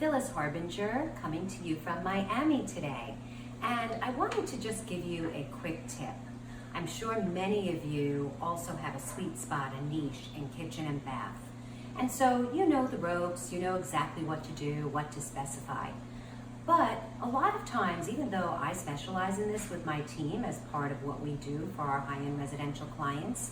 Phyllis Harbinger coming to you from Miami today. And I wanted to just give you a quick tip. I'm sure many of you also have a sweet spot, a niche in kitchen and bath. And so you know the ropes, you know exactly what to do, what to specify. But a lot of times, even though I specialize in this with my team as part of what we do for our high-end residential clients,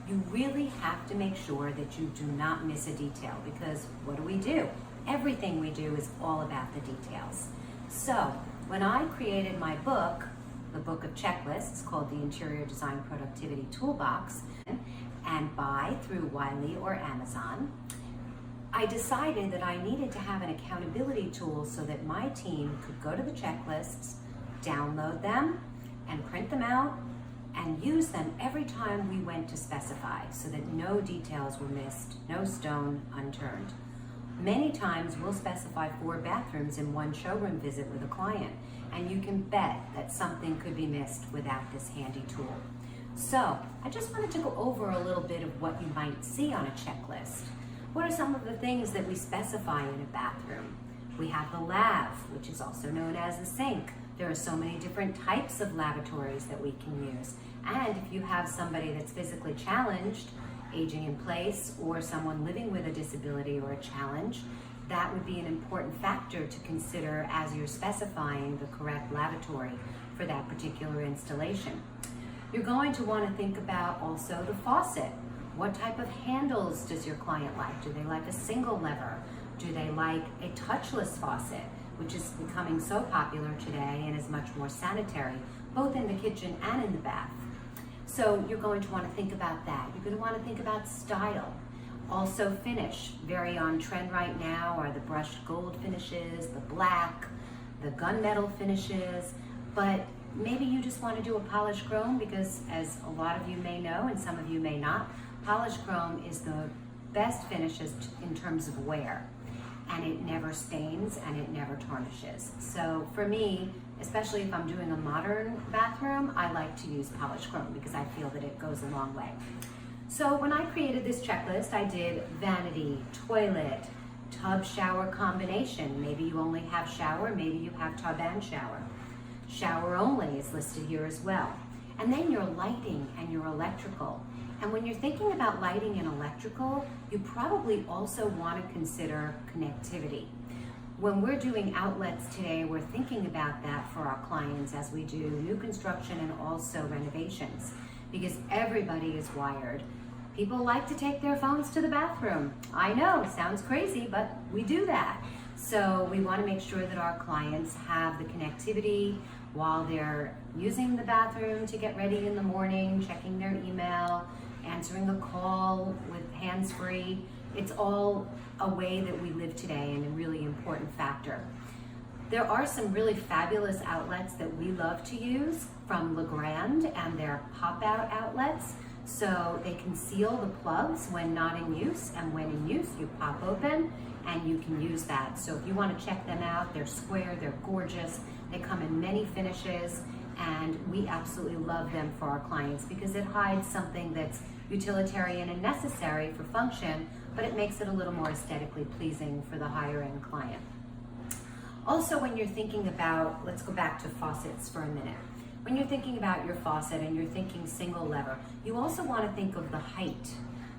you really have to make sure that you do not miss a detail, because what do? Everything we do is all about the details. So when I created my book, the book of checklists called the Interior Design Productivity Toolbox, and buy through Wiley or Amazon, I decided that I needed to have an accountability tool so that my team could go to the checklists, download them, and print them out, and use them every time we went to specify so that no details were missed, no stone unturned. Many times we'll specify 4 bathrooms in one showroom visit with a client, and you can bet that something could be missed without this handy tool. So I just wanted to go over a little bit of what you might see on a checklist. What are some of the things that we specify in a bathroom? We have the lav, which is also known as the sink. There are so many different types of lavatories that we can use. And if you have somebody that's physically challenged, aging in place, or someone living with a disability or a challenge, that would be an important factor to consider as you're specifying the correct lavatory for that particular installation. You're going to want to think about also the faucet. What type of handles does your client like? Do they like a single lever? Do they like a touchless faucet, which is becoming so popular today and is much more sanitary, both in the kitchen and in the bath? So you're going to want to think about that. You're going to want to think about style. Also finish. Very on trend right now are the brushed gold finishes, the black, the gunmetal finishes, but maybe you just want to do a polished chrome because, as a lot of you may know and some of you may not, polished chrome is the best finishes in terms of wear, and it never stains and it never tarnishes. So for me, especially if I'm doing a modern bathroom, I like to use polished chrome because I feel that it goes a long way. So when I created this checklist, I did vanity, toilet, tub shower combination. Maybe you only have shower, maybe you have tub and shower. Shower only is listed here as well. And then your lighting and your electrical. And when you're thinking about lighting and electrical, you probably also want to consider connectivity. When we're doing outlets today, we're thinking about that for our clients as we do new construction and also renovations, because everybody is wired. People like to take their phones to the bathroom. I know, sounds crazy, but we do that. So we want to make sure that our clients have the connectivity while they're using the bathroom to get ready in the morning, checking their email, answering a call with hands-free. It's all a way that we live today and a really important factor. There are some really fabulous outlets that we love to use from Legrand and their pop-out outlets. So they can seal the plugs when not in use, and when in use, you pop open and you can use that. So if you want to check them out, they're square, they're gorgeous, they come in many finishes, and we absolutely love them for our clients because it hides something that's utilitarian and necessary for function, but it makes it a little more aesthetically pleasing for the higher end client. Also, when you're thinking about, let's go back to faucets for a minute. When you're thinking about your faucet and you're thinking single lever, you also want to think of the height.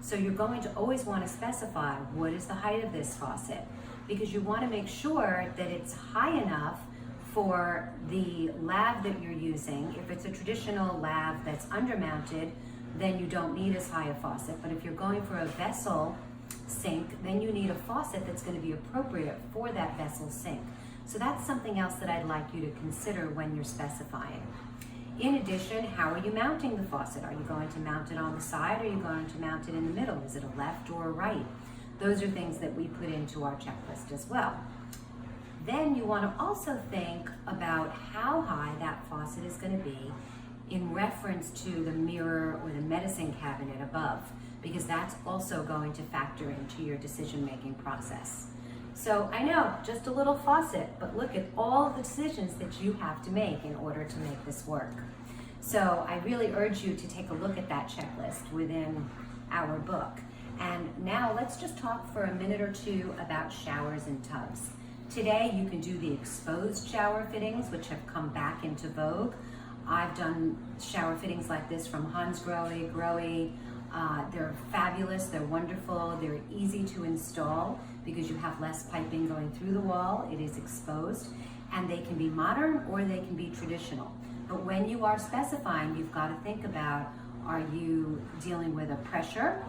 So you're going to always want to specify what is the height of this faucet, because you want to make sure that it's high enough for the lav that you're using. If it's a traditional lav that's undermounted, then you don't need as high a faucet. But if you're going for a vessel sink, then you need a faucet that's going to be appropriate for that vessel sink. So that's something else that I'd like you to consider when you're specifying. In addition, how are you mounting the faucet? Are you going to mount it on the side, or are you going to mount it in the middle? Is it a left or a right? Those are things that we put into our checklist as well. Then you want to also think about how high that faucet is going to be in reference to the mirror or the medicine cabinet above, because that's also going to factor into your decision-making process. So I know, just a little faucet, but look at all the decisions that you have to make in order to make this work. So I really urge you to take a look at that checklist within our book. And now let's just talk for a minute or two about showers and tubs. Today you can do the exposed shower fittings, which have come back into vogue. I've done shower fittings like this from Hansgrohe, Grohe. They're fabulous, they're wonderful, they're easy to install because you have less piping going through the wall, it is exposed, and they can be modern or they can be traditional. But when you are specifying, you've got to think about, are you dealing with a pressure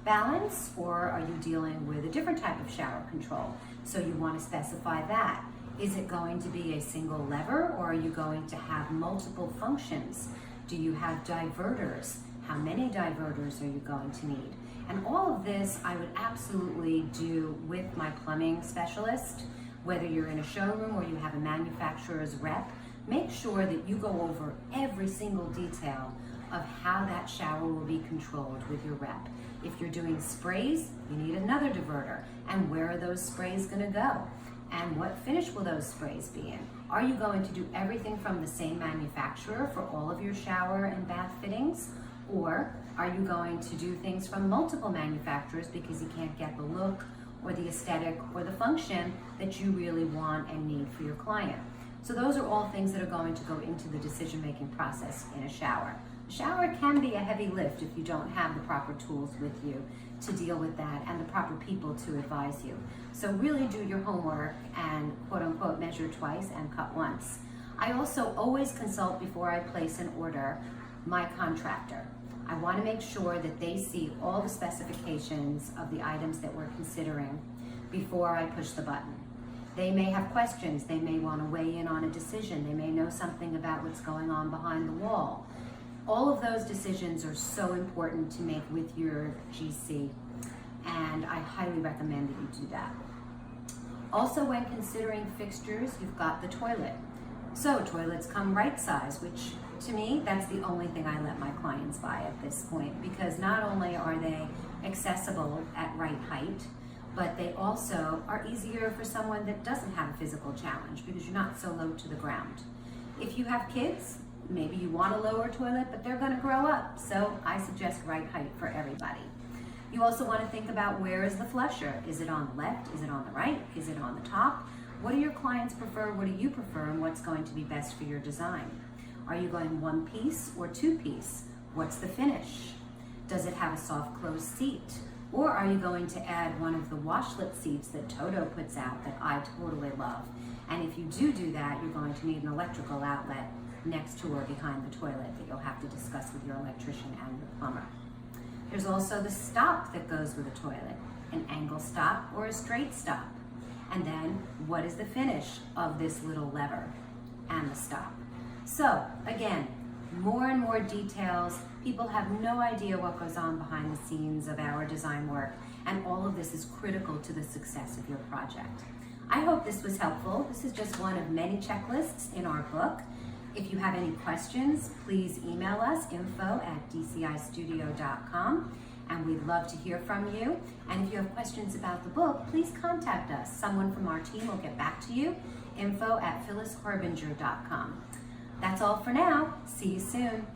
balance or are you dealing with a different type of shower control? So you want to specify that. Is it going to be a single lever or are you going to have multiple functions? Do you have diverters? How many diverters are you going to need? And all of this I would absolutely do with my plumbing specialist. Whether you're in a showroom or you have a manufacturer's rep, make sure that you go over every single detail of how that shower will be controlled with your rep. If you're doing sprays, you need another diverter. And where are those sprays going to go? And what finish will those sprays be in? Are you going to do everything from the same manufacturer for all of your shower and bath fittings? Or are you going to do things from multiple manufacturers because you can't get the look or the aesthetic or the function that you really want and need for your client? So those are all things that are going to go into the decision-making process in a shower. A shower can be a heavy lift if you don't have the proper tools with you to deal with that and the proper people to advise you. So really do your homework and quote-unquote measure twice and cut once. I also always consult before I place an order my contractor. I want to make sure that they see all the specifications of the items that we're considering before I push the button. They may have questions, they may want to weigh in on a decision, they may know something about what's going on behind the wall. All of those decisions are so important to make with your GC, and I highly recommend that you do that. Also, when considering fixtures, you've got the toilet. So toilets come right size, which to me, that's the only thing I let my clients buy at this point, because not only are they accessible at right height, but they also are easier for someone that doesn't have a physical challenge because you're not so low to the ground. If you have kids, maybe you want a lower toilet, but they're going to grow up, so I suggest right height for everybody. You also want to think about, where is the flusher? Is it on the left? Is it on the right? Is it on the top? What do your clients prefer? What do you prefer? And what's going to be best for your design? Are you going one piece or two piece? What's the finish? Does it have a soft close seat? Or are you going to add one of the washlet seats that Toto puts out that I totally love? And if you do that, you're going to need an electrical outlet next to or behind the toilet that you'll have to discuss with your electrician and your plumber. There's also the stop that goes with a toilet, an angle stop or a straight stop. And then what is the finish of this little lever and the stop? So again, more and more details. People have no idea what goes on behind the scenes of our design work, and all of this is critical to the success of your project. I hope this was helpful. This is just one of many checklists in our book. If you have any questions, please email us, info@dcistudio.com, and we'd love to hear from you. And if you have questions about the book, please contact us. Someone from our team will get back to you, info@phyllisharbinger.com. That's all for now. See you soon.